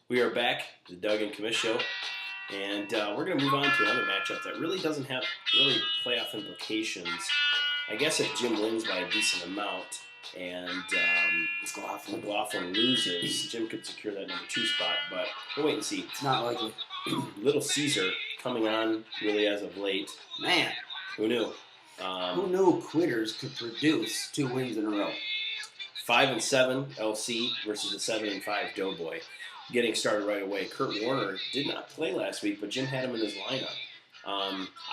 We are back, the Doug and Commish Show, and we're going to move on to another matchup that really doesn't have really playoff implications. I guess if Jim wins by a decent amount and McLaughlin loses, Jim could secure that number 2 spot, but we'll wait and see. It's not likely. Little Caesar coming on really as of late. Man. Who knew? Who knew quitters could produce 2 wins in a row? 5-7 LC versus a 7-5 Doughboy. Getting started right away. Kurt Warner did not play last week, but Jim had him in his lineup.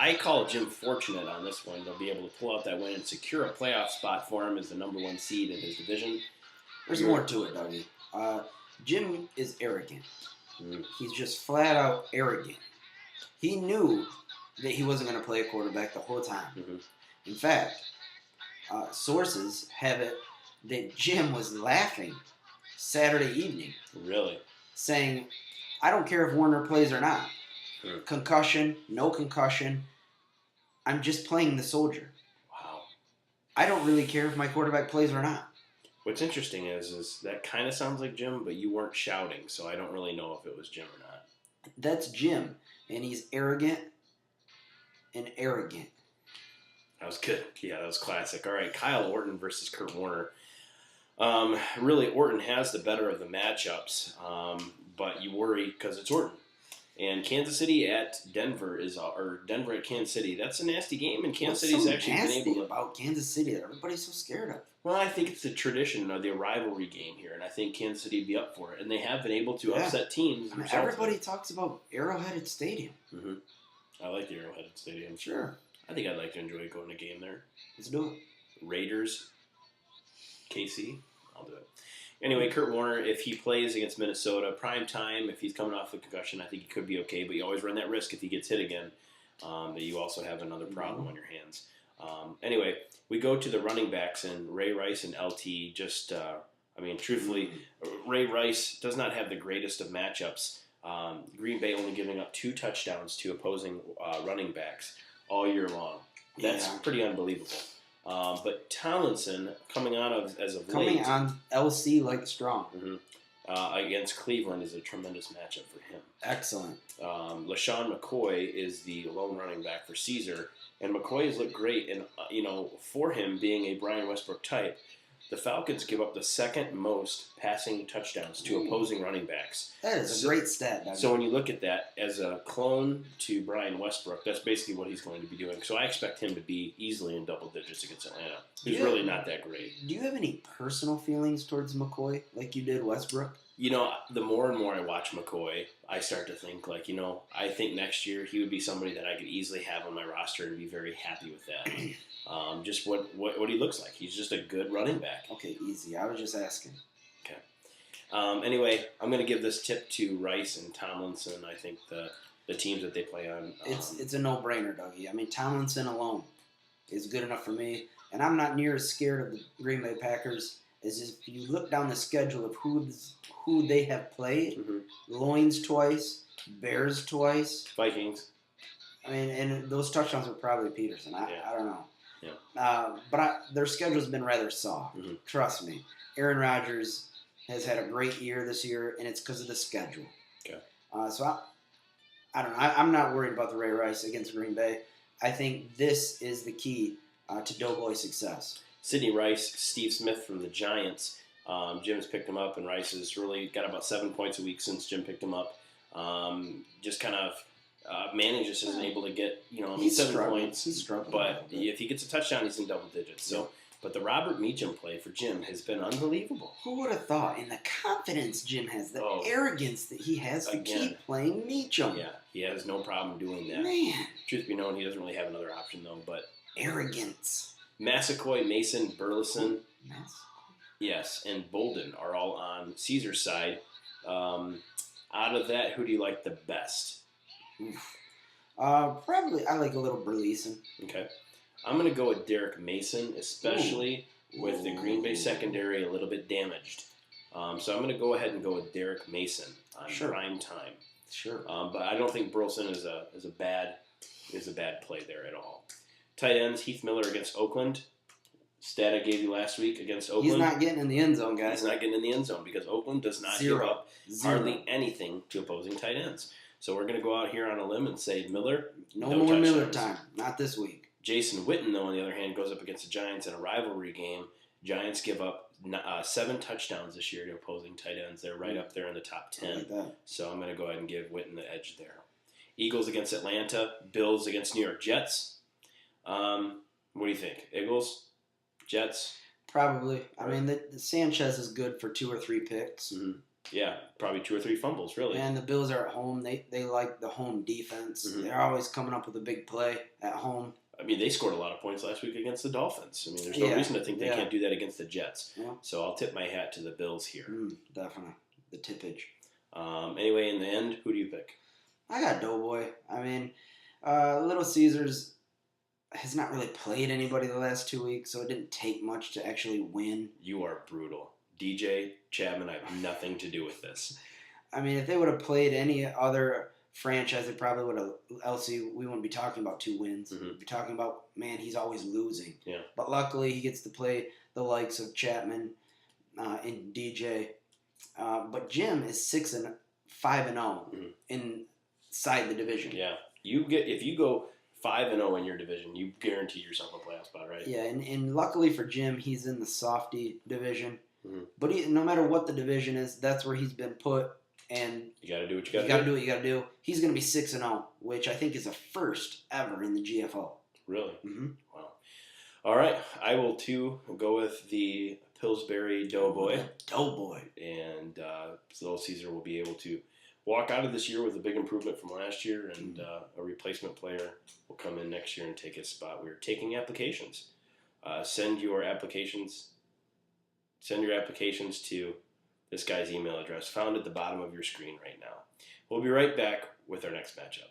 I call Jim fortunate on this one. They'll be able to pull out that win and secure a playoff spot for him as the number 1 seed in his division. There's more to it, Dougie. Jim is arrogant. He's just flat out arrogant. He knew that he wasn't going to play a quarterback the whole time. In fact, sources have it that Jim was laughing Saturday evening. Really? Saying, I don't care if Warner plays or not. Concussion, no concussion. I'm just playing the soldier. Wow. I don't really care if my quarterback plays or not. What's interesting is that kind of sounds like Jim, but you weren't shouting, so I don't really know if it was Jim or not. That's Jim, and he's arrogant and arrogant. That was good. Yeah, that was classic. All right, Kyle Orton versus Kurt Warner. Really, Orton has the better of the matchups, but you worry because it's Orton. And Kansas City at Denver or Denver at Kansas City. That's a nasty game, and Kansas City's actually been able to. About Kansas City that everybody's so scared of? Well, I think it's the tradition of the rivalry game here, and I think Kansas City would be up for it. And they have been able to upset teams. I mean, everybody talks about Arrowhead Stadium. I like the Arrowhead Stadium. Sure. I think I'd like to enjoy going to a game there. Let's do it. Raiders, KC, I'll do it. Anyway, Kurt Warner, if he plays against Minnesota, prime time, if he's coming off a concussion, I think he could be okay, but you always run that risk if he gets hit again, that you also have another problem on your hands. Anyway, we go to the running backs, and Ray Rice and LT truthfully, Ray Rice does not have the greatest of matchups. Green Bay only giving up 2 touchdowns to opposing running backs all year long. That's pretty unbelievable. But Tomlinson coming on coming on LC like strong against Cleveland is a tremendous matchup for him. Excellent. LaShawn McCoy is the lone running back for Caesar, and McCoy has looked great. And for him being a Brian Westbrook type, the Falcons give up the second most passing touchdowns to opposing running backs. That is a great stat. So when you look at that as a clone to Brian Westbrook, that's basically what he's going to be doing. So I expect him to be easily in double digits against Atlanta. He's really not that great. Do you have any personal feelings towards McCoy like you did Westbrook? The more and more I watch McCoy, I start to think I think next year he would be somebody that I could easily have on my roster and be very happy with that. Just what he looks like. He's just a good running back. Okay, easy. I was just asking. Okay. Anyway, I'm going to give this tip to Rice and Tomlinson. I think the teams that they play on. It's a no-brainer, Dougie. I mean, Tomlinson alone is good enough for me, and I'm not near as scared of the Green Bay Packers as if you look down the schedule of who they have played. Loins twice, Bears twice, Vikings. I mean, and those touchdowns were probably Peterson. I don't know. Yeah. But their schedule's been rather soft. Trust me. Aaron Rodgers has had a great year this year, and it's because of the schedule. Okay. So I don't know. I'm not worried about the Ray Rice against Green Bay. I think this is the key to Doughboy's success. Sidney Rice, Steve Smith from the Giants. Jim's picked him up, and Rice has really got about 7 points a week since Jim picked him up. Just kind of Manning just isn't able to get 7 points. He's struggling, but if he gets a touchdown, he's in double digits. So, but the Robert Meacham play for Jim has been unbelievable. Who would have thought? And the confidence Jim has, the arrogance that he has to keep playing Meacham. Yeah, he has no problem doing that. Man, Truth be known, he doesn't really have another option though. But arrogance. Massaquoi, Mason, Burleson, yes, and Bolden are all on Caesar's side. Out of that, who do you like the best? Probably I like a little Burleson. Okay. I'm going to go with Derek Mason, especially with the Green Bay secondary a little bit damaged. So I'm going to go ahead and go with Derek Mason on prime time. Sure. But I don't think Burleson is a bad play there at all. Tight ends, Heath Miller against Oakland. stat I gave you last week against Oakland. He's not getting in the end zone, guys. He's not getting in the end zone because Oakland does not give up hardly anything to opposing tight ends. So we're going to go out here on a limb and say Miller. No more touchdowns. Miller time. Not this week. Jason Witten, though, on the other hand, goes up against the Giants in a rivalry game. Giants give up 7 touchdowns this year to opposing tight ends. They're right up there in the top 10. Like that. So I'm going to go ahead and give Witten the edge there. Eagles against Atlanta. Bills against New York Jets. What do you think? Eagles? Jets? Probably. I mean, the Sanchez is good for 2 or 3 picks. Mm-hmm. Yeah, probably 2 or 3 fumbles, really. And the Bills are at home. They like the home defense. Mm-hmm. They're always coming up with a big play at home. I mean, they scored a lot of points last week against the Dolphins. I mean, there's no reason to think they can't do that against the Jets. Yeah. So I'll tip my hat to the Bills here. Definitely. The tippage. Anyway, in the end, who do you pick? I got Doughboy. I mean, Little Caesars has not really played anybody the last 2 weeks, so it didn't take much to actually win. You are brutal. DJ, Chapman, I have nothing to do with this. I mean, if they would have played any other franchise, it probably would have. LC, we wouldn't be talking about 2 wins. Mm-hmm. We'd be talking about, man, he's always losing. Yeah. But luckily, he gets to play the likes of Chapman and DJ. But Jim is 5-0 inside the division. Yeah, if you go 5-0 in your division, you guarantee yourself a playoff spot, right? Yeah, and luckily for Jim, he's in the softy division. Mm-hmm. But no matter what the division is, that's where he's been put. And you got to do what you got to do. You got to do what you got to do. He's going to be 6-0, which I think is a first ever in the GFL. Really? Mm-hmm. Wow. All right, I will too go with the Pillsbury Doughboy. Doughboy. And Little Caesar will be able to walk out of this year with a big improvement from last year, and a replacement player will come in next year and take his spot. We're taking applications. Send your applications to this guy's email address found at the bottom of your screen right now. We'll be right back with our next matchup.